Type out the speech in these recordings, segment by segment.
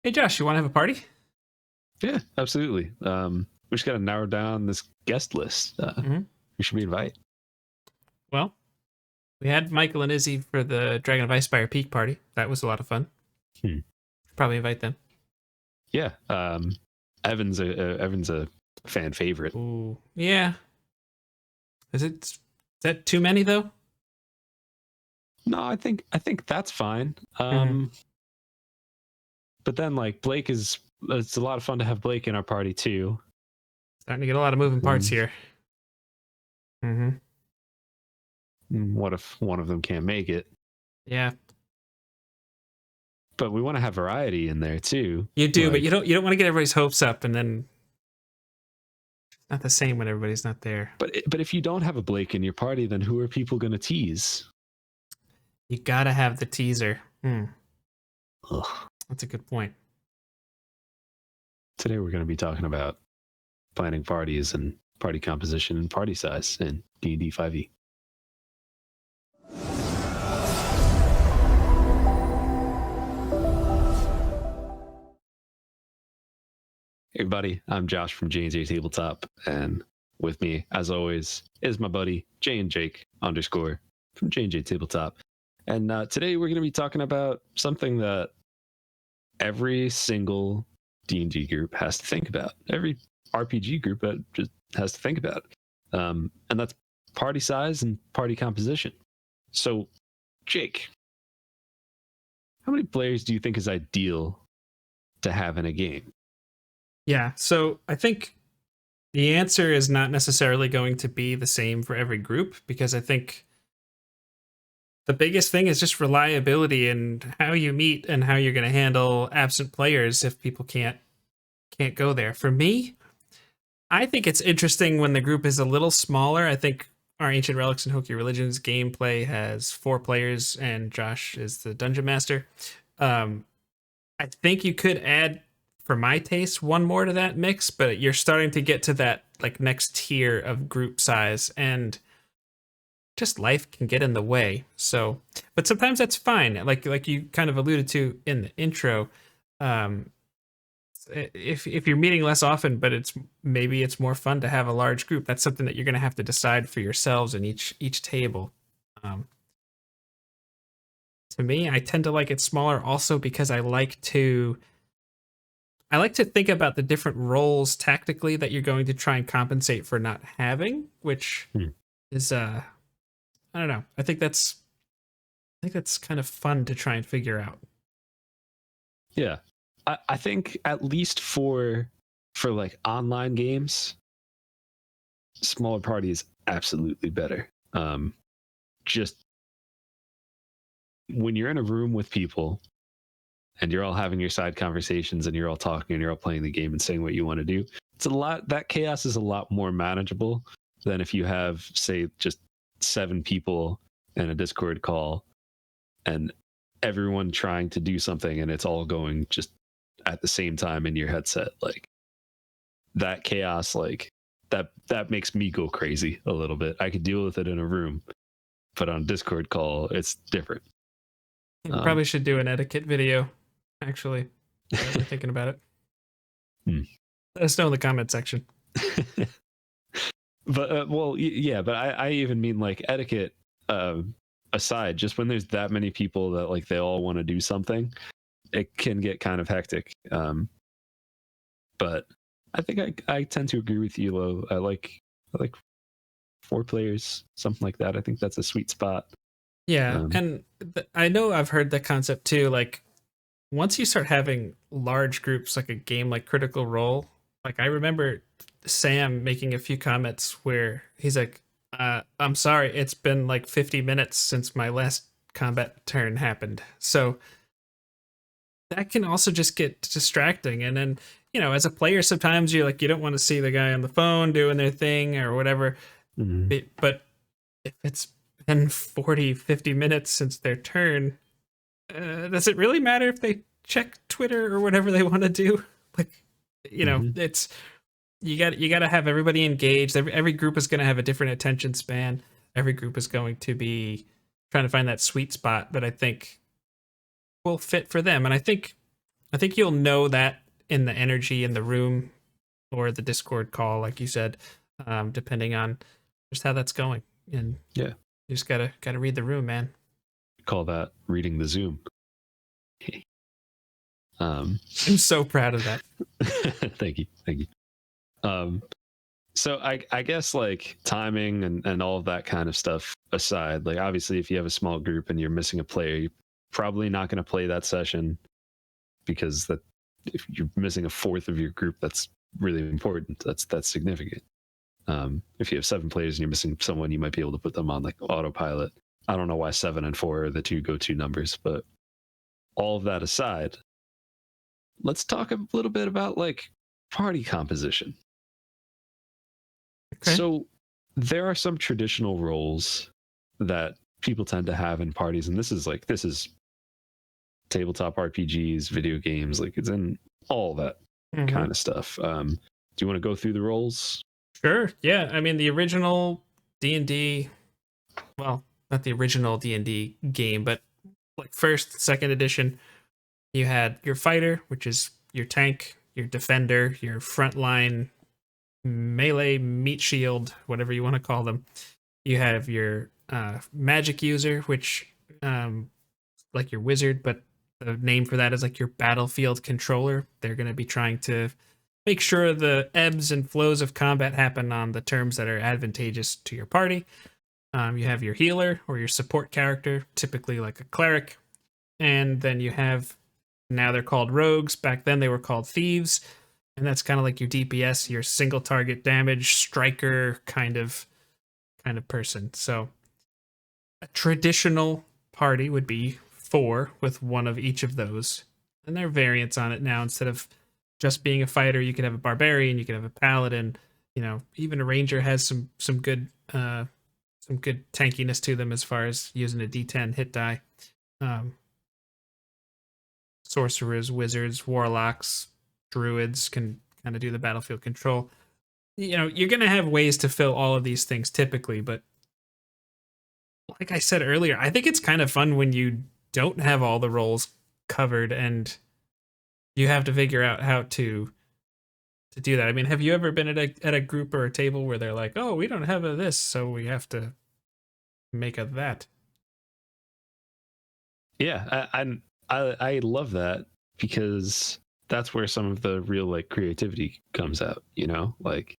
Hey Josh, you want to have a party? Yeah, absolutely. We just got to narrow down this guest list. hmm Who should we invite? Well, we had Michael and Izzy for the Dragon of Icespire Peak party. That was a lot of fun. Hmm. Probably invite them. Yeah, Evan's a fan favorite. Ooh, yeah. Is that too many though? No, I think that's fine. Mhm. But then like Blake it's a lot of fun to have Blake in our party too. Starting to get a lot of moving parts Um, here. hmm what if one of them can't make it? Yeah, But we want to have variety in there too. you do, but Like, you don't want to get everybody's hopes up, and then it's not the same when everybody's not there. but if you don't have a Blake in your party, then who are people going to tease? You gotta have the teaser. Ugh. That's a good point. Today we're going to be talking about planning parties and party composition and party size in D&D 5e. Hey everybody, I'm Josh from JNJtabletop, and with me, as always, is my buddy JNJake _ from JNJtabletop. And today we're going to be talking about something that every single D&D group has to think about. Every RPG group that just has to think about. And that's party size and party composition. So, Jake, how many players do you think is ideal to have in a game? Yeah, so I think the answer is not necessarily going to be the same for every group, because I think the biggest thing is just reliability and how you meet and how you're going to handle absent players if people can't go there. For me, I think it's interesting when the group is a little smaller. I think our Ancient Relics and Hokey Religions gameplay has 4 players, and Josh is the dungeon master. I think you could add, for my taste, one more to that mix, but you're starting to get to that like next tier of group size, and just life can get in the way. So, but sometimes that's fine. Like you kind of alluded to in the intro. Um, if you're meeting less often, but maybe it's more fun to have a large group. That's something that you're going to have to decide for yourselves in each table. Um, to me, I tend to like it smaller also because I like to think about the different roles tactically that you're going to try and compensate for not having, which is I don't know. I think that's kind of fun to try and figure out. Yeah. I think at least for like online games, smaller party is absolutely better. Just when you're in a room with people and you're all having your side conversations and you're all talking and you're all playing the game and saying what you want to do, that chaos is a lot more manageable than if you have, say, just 7 people in a Discord call and everyone trying to do something and it's all going just at the same time in your headset. Like, that chaos, like that makes me go crazy a little bit. I could deal with it in a room, but on a Discord call, it's different. You probably should do an etiquette video, actually. We're thinking about it. Let us know in the comment section. But yeah, but I even mean like etiquette aside, just when there's that many people that like they all want to do something, it can get kind of hectic. But I think I tend to agree with you, Lo. I like 4 players, something like that. I think that's a sweet spot. Yeah, and I know I've heard that concept too. Like, once you start having large groups, like a game like Critical Role, like I remember Sam making a few comments where he's like, I'm sorry, it's been like 50 minutes since my last combat turn happened. So that can also just get distracting. And then, as a player, sometimes you're like, you don't want to see the guy on the phone doing their thing or whatever. But if it's been 40, 50 minutes since their turn, does it really matter if they check Twitter or whatever they want to do? Like, it's you got to have everybody engaged. Every group is going to have a different attention span. Every group is going to be trying to find that sweet spot that I think will fit for them. And I think I think you'll know that in the energy in the room or the Discord call, like you said, depending on just how that's going. And Yeah. you just gotta read the room, man. Call that reading the Zoom. I'm so proud of that. Thank you. So I guess like timing and all of that kind of stuff aside, like obviously if you have a small group and you're missing a player, you're probably not going to play that session, because that if you're missing a fourth of your group, that's really important. That's significant. If you have 7 players and you're missing someone, you might be able to put them on like autopilot. I don't know why 7 and 4 are the 2 go-to numbers, but all of that aside, let's talk a little bit about like party composition. Okay. So there are some traditional roles that people tend to have in parties, and this is tabletop RPGs, video games, like it's in all that kind of stuff. Do you want to go through the roles? Sure. Yeah. I mean, the original D&D, well, not the original D&D game, but like first, second edition, you had your fighter, which is your tank, your defender, your frontline melee meat shield, whatever you want to call them. You have your magic user, which like your wizard, but the name for that is like your battlefield controller. They're going to be trying to make sure the ebbs and flows of combat happen on the terms that are advantageous to your party. You have your healer or your support character, typically like a cleric. And then you have, now they're called rogues. Back then they were called thieves. And that's kind of like your DPS, your single target damage striker kind of person. So a traditional party would be 4 with one of each of those. And there are variants on it now. Instead of just being a fighter, you could have a barbarian, you could have a paladin, you know, even a ranger has some good tankiness to them as far as using a D10 hit die. Sorcerers, wizards, warlocks, druids can kind of do the battlefield control. You know, you're going to have ways to fill all of these things typically, but like I said earlier, I think it's kind of fun when you don't have all the roles covered and you have to figure out how to do that. I mean, have you ever been at a group or a table where they're like, "Oh, we don't have a this, so we have to make a that"? Yeah, I love that, because that's where some of the real like creativity comes out, you know? Like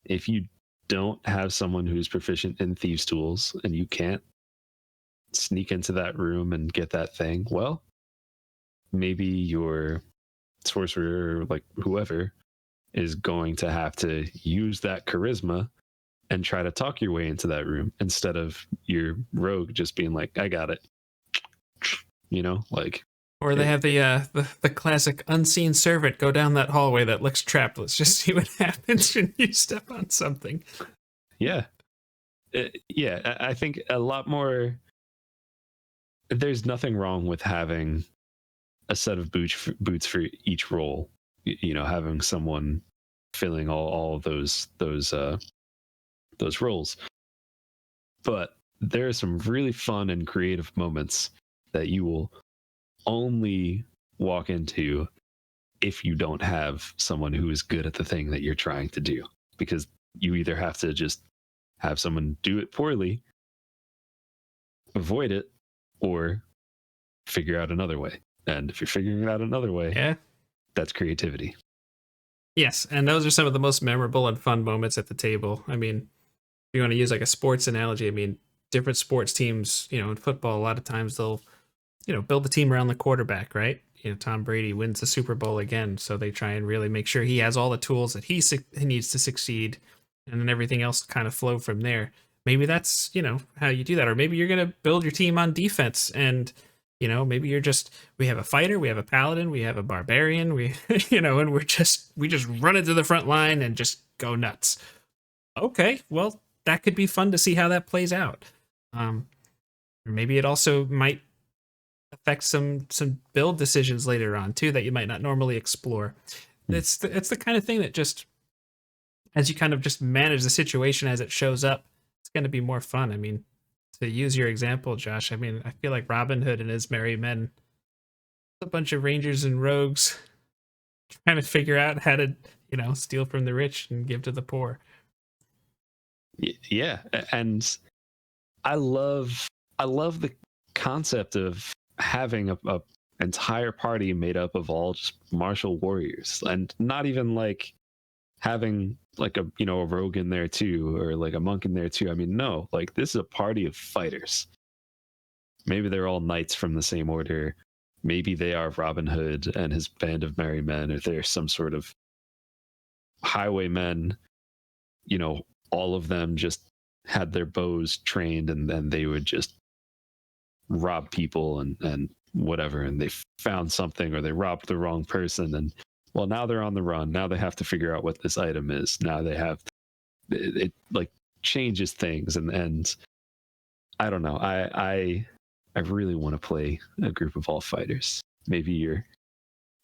if you don't have someone who's proficient in thieves tools and you can't sneak into that room and get that thing, well, maybe your sorcerer, like whoever, is going to have to use that charisma and try to talk your way into that room, instead of your rogue just being like, I got it. You know, like, or they have the classic unseen servant go down that hallway that looks trapped. Let's just see what happens when you step on something. Yeah. Yeah, I think a lot more. There's nothing wrong with having a set of boots for each role. You know, having someone filling all of those roles. But there are some really fun and creative moments that you will only walk into if you don't have someone who is good at the thing that you're trying to do, because you either have to just have someone do it poorly, avoid it, or figure out another way. And if you're figuring out another way, Yeah. that's creativity. Yes, and those are some of the most memorable and fun moments at the table. I mean, if you want to use like a sports analogy, I mean, different sports teams, you know, in football, a lot of times they'll, you know, build the team around the quarterback, right? You know, Tom Brady wins the Super Bowl again, so they try and really make sure he has all the tools that he needs to succeed, and then everything else kind of flow from there. Maybe that's, you know, how you do that, or maybe you're going to build your team on defense, and you know, maybe we have a fighter, we have a paladin, we have a barbarian, you know, and we just run into the front line and just go nuts. Okay, well, that could be fun to see how that plays out. Or maybe it also might affect some build decisions later on too that you might not normally explore. It's the kind of thing that just, as you kind of just manage the situation as it shows up, it's going to be more fun. I mean, to use your example, Josh, I mean, I feel like Robin Hood and his merry men a bunch of rangers and rogues trying to figure out how to, steal from the rich and give to the poor. Yeah, and I love the concept of having a entire party made up of all just martial warriors, and not even like having like a rogue in there too, or like a monk in there too. I mean, no, like this is a party of fighters. Maybe they're all knights from the same order. Maybe they are Robin Hood and his band of merry men, or they're some sort of highwaymen. All of them just had their bows trained, and then they would just rob people and whatever, and they found something, or they robbed the wrong person, and well, now they're on the run. Now they have to figure out what this item is. Now they have it like changes things, and I don't know. I really want to play a group of all fighters. Maybe you're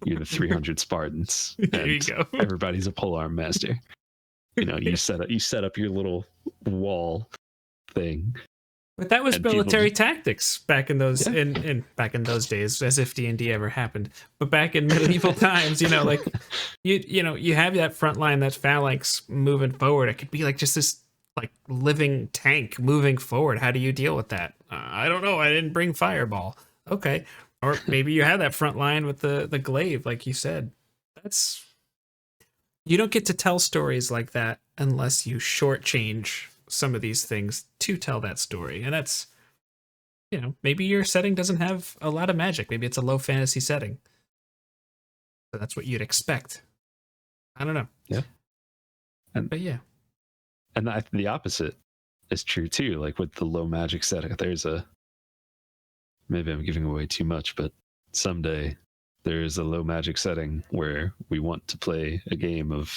the 300 Spartans, There and you go. everybody's a polearm master. You set up your little wall thing. But that was military tactics back in those Yeah. back in those days, as if D&D ever happened. But back in medieval times, like you have that front line, that phalanx moving forward. It could be like just this like living tank moving forward. How do you deal with that? I don't know. I didn't bring fireball. Okay. Or maybe you have that front line with the glaive, like you said. You don't get to tell stories like that unless you shortchange some of these things to tell that story. And that's, maybe your setting doesn't have a lot of magic. Maybe it's a low fantasy setting. So that's what you'd expect. I don't know. Yeah. But yeah. And the opposite is true too. Like with the low magic setting, maybe I'm giving away too much, but someday there is a low magic setting where we want to play a game of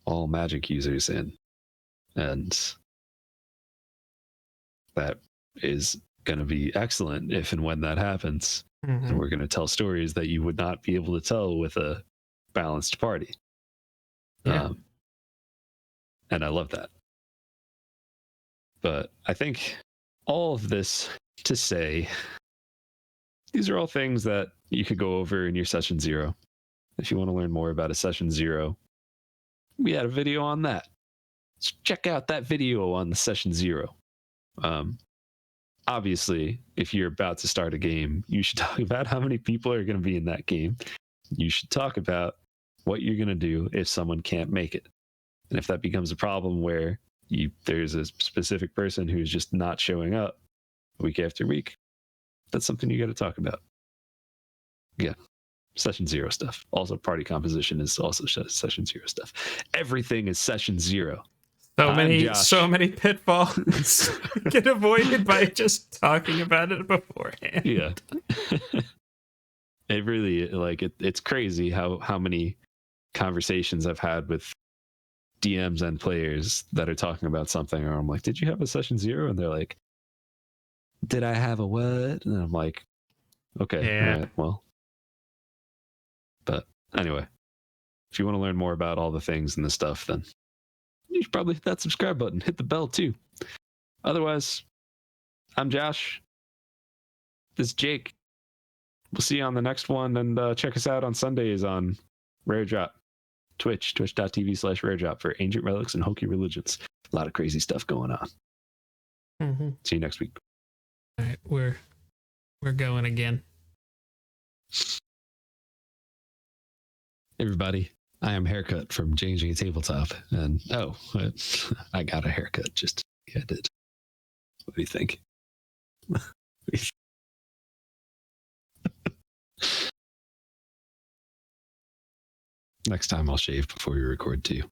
all magic users in. And that is going to be excellent if and when that happens. Mm-hmm. And we're going to tell stories that you would not be able to tell with a balanced party. Yeah. And I love that. But I think all of this to say, these are all things that you could go over in your session 0. If you want to learn more about a session 0, we had a video on that. So check out that video on the session 0. Obviously, if you're about to start a game, you should talk about how many people are going to be in that game. You should talk about what you're going to do if someone can't make it. And if that becomes a problem where there's a specific person who's just not showing up week after week, that's something you got to talk about. Yeah. Session 0 stuff. Also, party composition is also session 0 stuff. Everything is session 0. So many pitfalls get avoided by just talking about it beforehand. Yeah. It really, like, it's crazy how many conversations I've had with DMs and players that are talking about something, or I'm like, did you have a session 0? And they're like, did I have a what? And I'm like, okay, yeah. all right, well. But anyway, if you want to learn more about all the things and the stuff, then you should probably hit that subscribe button, hit the bell too. Otherwise, I'm Josh. This is Jake. We'll see you on the next one, and check us out on Sundays on Rare Drop, twitch.tv/Rare Drop for Ancient Relics and Hokey Religions. A lot of crazy stuff going on. Mm-hmm. See you next week. All right, we're going again. Everybody, I am Haircut from JNJtabletop, and I got a haircut. I did. What do you think? Next time I'll shave before we record too.